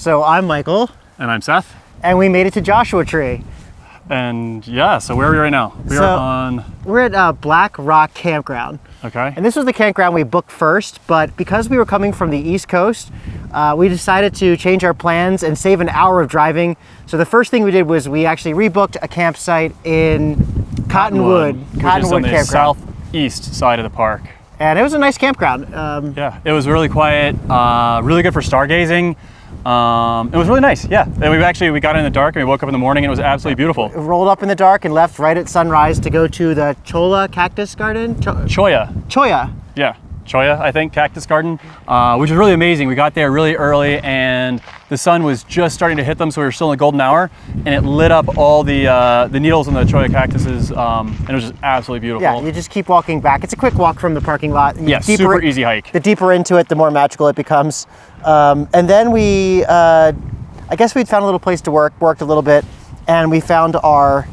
So I'm Michael. And I'm Seth. And we made it to Joshua Tree. And yeah, so where are we right now? We're at Black Rock Campground. Okay. And this was the campground we booked first, but because we were coming from the East Coast, we decided to change our plans and save an hour of driving. So the first thing we did was we actually rebooked a campsite in Cottonwood on the Campground. southeast side of the park. And it was a nice campground. Yeah, it was really quiet, really good for stargazing. It was really nice, yeah. And we got in the dark and we woke up in the morning and it was absolutely beautiful. We rolled up in the dark and left right at sunrise to go to the Cholla Cactus Garden? Cholla. Yeah, Cholla, I think, Cactus Garden, which was really amazing. We got there really early and the sun was just starting to hit them, so we were still in the golden hour, and it lit up all the needles in the Cholla cactuses, and it was just absolutely beautiful. Yeah, you just keep walking back. It's a quick walk from the parking lot. Yeah, super easy hike. The deeper into it, the more magical it becomes. And then we, I guess we'd found a little place to worked a little bit, and we found our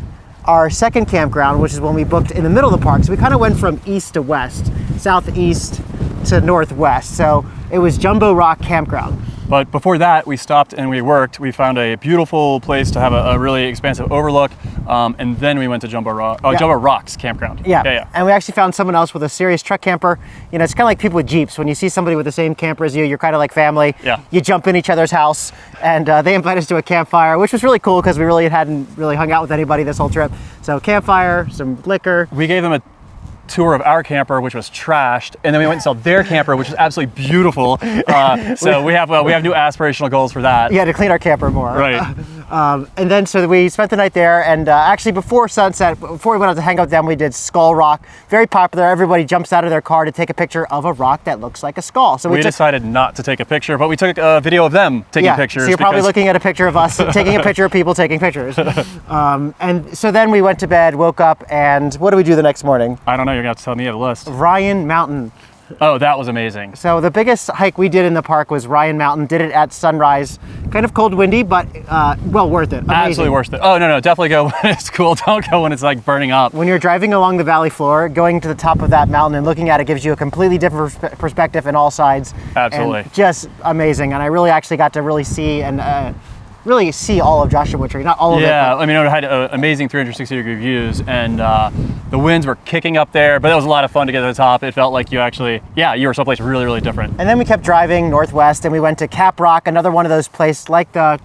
second campground, which is when we booked in the middle of the park. So we kind of went from east to west, southeast to northwest. So it was Jumbo Rock Campground. But before that, we stopped and we worked. We found a beautiful place to have a really expansive overlook, and then we went to Jumbo Rocks Campground. Yeah. And we actually found someone else with a serious truck camper. You know, it's kind of like people with Jeeps. When you see somebody with the same camper as you, you're kind of like family. Yeah. You jump in each other's house, and they invited us to a campfire, which was really cool because we really hadn't really hung out with anybody this whole trip. So campfire, some liquor. We gave them a tour of our camper, which was trashed, and then we went and saw their camper, which was absolutely beautiful. So we have new aspirational goals for that. Yeah, to clean our camper more. Right. And then so we spent the night there, and actually before sunset, before we went out to hang out with them, we did Skull Rock. Very popular. Everybody jumps out of their car to take a picture of a rock that looks like a skull. So we decided not to take a picture, but we took a video of them taking pictures. So you're probably looking at a picture of us taking a picture of people taking pictures. And so then we went to bed, woke up, and what do we do the next morning? I don't know. You're gonna have to tell me the list. Ryan Mountain. Oh, that was amazing. So the biggest hike we did in the park was Ryan Mountain. Did it at sunrise. Kind of cold, windy, but well worth it. Amazing. Absolutely worth it. Oh, no, definitely go when it's cool. Don't go when it's like burning up. When you're driving along the valley floor, going to the top of that mountain and looking at it gives you a completely different perspective in all sides. Absolutely. And just amazing. And I really actually got to really see all of Joshua Tree, not all of it. Yeah, I mean, it had amazing 360-degree views, and the winds were kicking up there, but it was a lot of fun to get to the top. It felt like you were someplace really, really different. And then we kept driving northwest, and we went to Cap Rock, another one of those places like the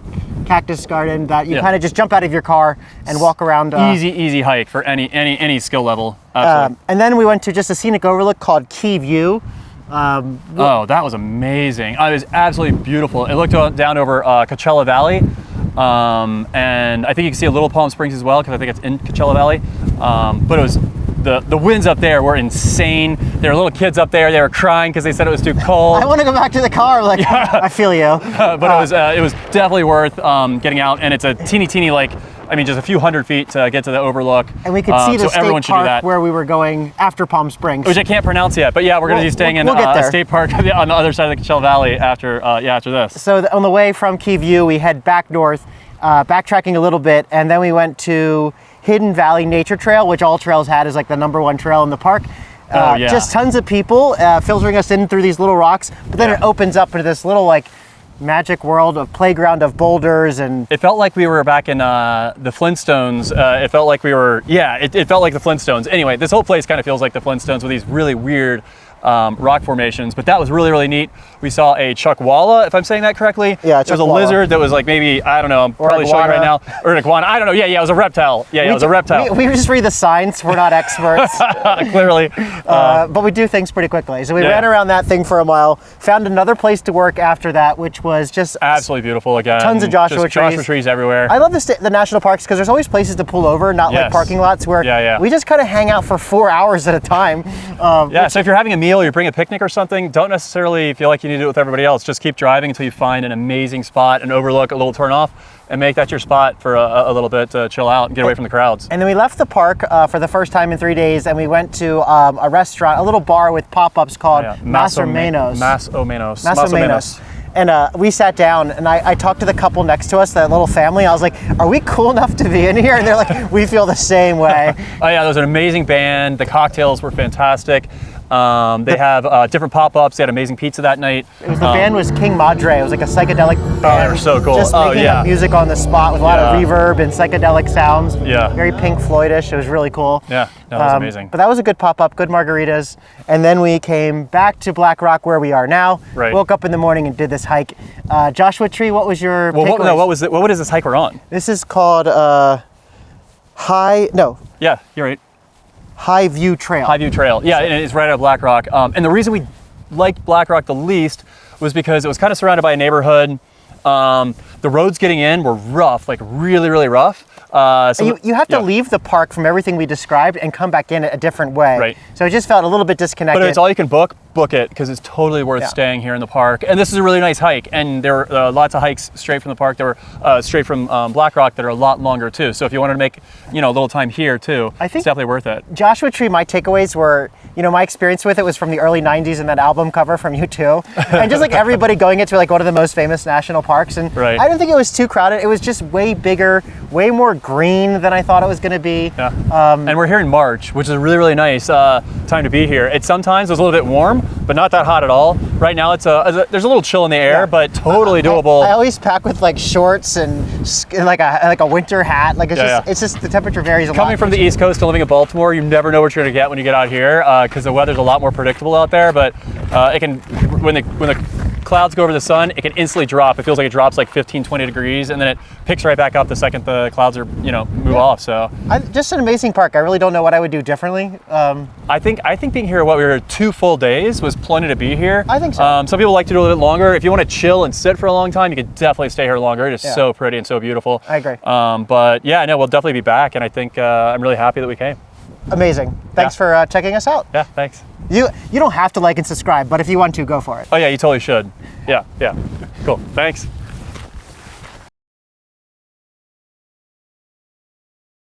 Cactus Garden that you kind of just jump out of your car and walk around. Easy hike for any skill level. Absolutely. And then we went to just a scenic overlook called View. Oh, that was amazing. It was absolutely beautiful. It looked down over Coachella Valley, and I think you can see a little Palm Springs as well, because I think it's in Coachella Valley. But it was the winds up there were insane. There were little kids up there. They were crying because they said it was too cold. I want to go back to the car. Like, yeah. I feel you. But it was definitely worth getting out, and it's a teeny like. I mean, just a few hundred feet to get to the overlook. And we could see the state park where we were going after Palm Springs. Which I can't pronounce yet, but yeah, we're going to be staying in a state park on the other side of the Coachella Valley after this. So on the way from View, we head back north, backtracking a little bit, and then we went to Hidden Valley Nature Trail, which all trails had is like the #1 trail in the park. Just tons of people filtering us in through these little rocks, but then it opens up into this little like magic world of playground of boulders, and it felt like we were back in the Flintstones. It felt like it felt like the Flintstones. Anyway, this whole place kind of feels like the Flintstones with these really weird rock formations, but that was really, really neat. We saw a Cholla, if I'm saying that correctly. Yeah, there was a lizard that was like maybe, I don't know, I'm probably showing right now, or an iguana. I don't know. Yeah, it was a reptile. Yeah, it was a reptile. We just read the signs. We're not experts. Clearly. But we do things pretty quickly. So we ran around that thing for a mile, found another place to work after that, which was just absolutely beautiful again. Tons of Joshua trees everywhere. I love the national parks because there's always places to pull over, not like parking lots where we just kind of hang out for 4 hours at a time. So if you're having a meal, you bring a picnic or something, don't necessarily feel like you need to do it with everybody else. Just keep driving until you find an amazing spot, an overlook, a little turn off, and make that your spot for a little bit to chill out and get away from the crowds. And then we left the park for the first time in 3 days, and we went to a restaurant, a little bar with pop-ups called Mas o Menos. And we sat down, and I talked to the couple next to us, that little family. I was like, are we cool enough to be in here? And they're like, we feel the same way. Oh yeah, there was an amazing band. The cocktails were fantastic. They have different pop-ups. They had amazing pizza that night. The band was King Madre. It was like a psychedelic band. Oh, they were so cool. Just making up music on the spot with a lot of reverb and psychedelic sounds. Yeah. Very Pink Floyd-ish. It was really cool. Yeah, that was amazing. But that was a good pop-up, good margaritas. And then we came back to Black Rock where we are now. Right. Woke up in the morning and did this hike. Joshua Tree, what was your takeaways? What is this hike we're on? This is called Yeah, you're right. High View Trail. High View Trail. Yeah, and it's right out of Black Rock. And the reason we liked Black Rock the least was because it was kind of surrounded by a neighborhood. The roads getting in were rough, like really, really rough. So you have to leave the park from everything we described and come back in a different way. Right. So it just felt a little bit disconnected. But it's all you can book it, because it's totally worth staying here in the park. And this is a really nice hike. And there are lots of hikes straight from the park. There were straight from Black Rock that are a lot longer too. So if you wanted to make a little time here too, it's definitely worth it. Joshua Tree, my takeaways were, my experience with it was from the early 90s and that album cover from U2. And just like everybody going into like one of the most famous national parks. And I didn't think it was too crowded. It was just way bigger, way more green than I thought it was going to be. Yeah. And we're here in March, which is a really, really nice time to be here. It sometimes was a little bit warm, but not that hot at all. Right now there's a little chill in the air, but totally doable. I always pack with like shorts and like a winter hat. Like it's just the temperature varies a lot. Coming from the East Coast and living in Baltimore, you never know what you're gonna get when you get out here, because the weather's a lot more predictable out there. But it can, when the clouds go over the sun, it can instantly drop. It feels like it drops like 15, 20 degrees, and then it picks right back up the second the clouds are, move off. So just an amazing park. I really don't know what I would do differently. I think being here, we were 2 full days was plenty to be here. I think so. Some people like to do a little bit longer. If you want to chill and sit for a long time, you could definitely stay here longer. It is so pretty and so beautiful. I agree. But yeah, no, we'll definitely be back, and I think I'm really happy that we came. Amazing. Thanks for checking us out. Yeah, thanks. You don't have to like and subscribe, but if you want to, go for it. Oh yeah, you totally should. Yeah, cool. Thanks.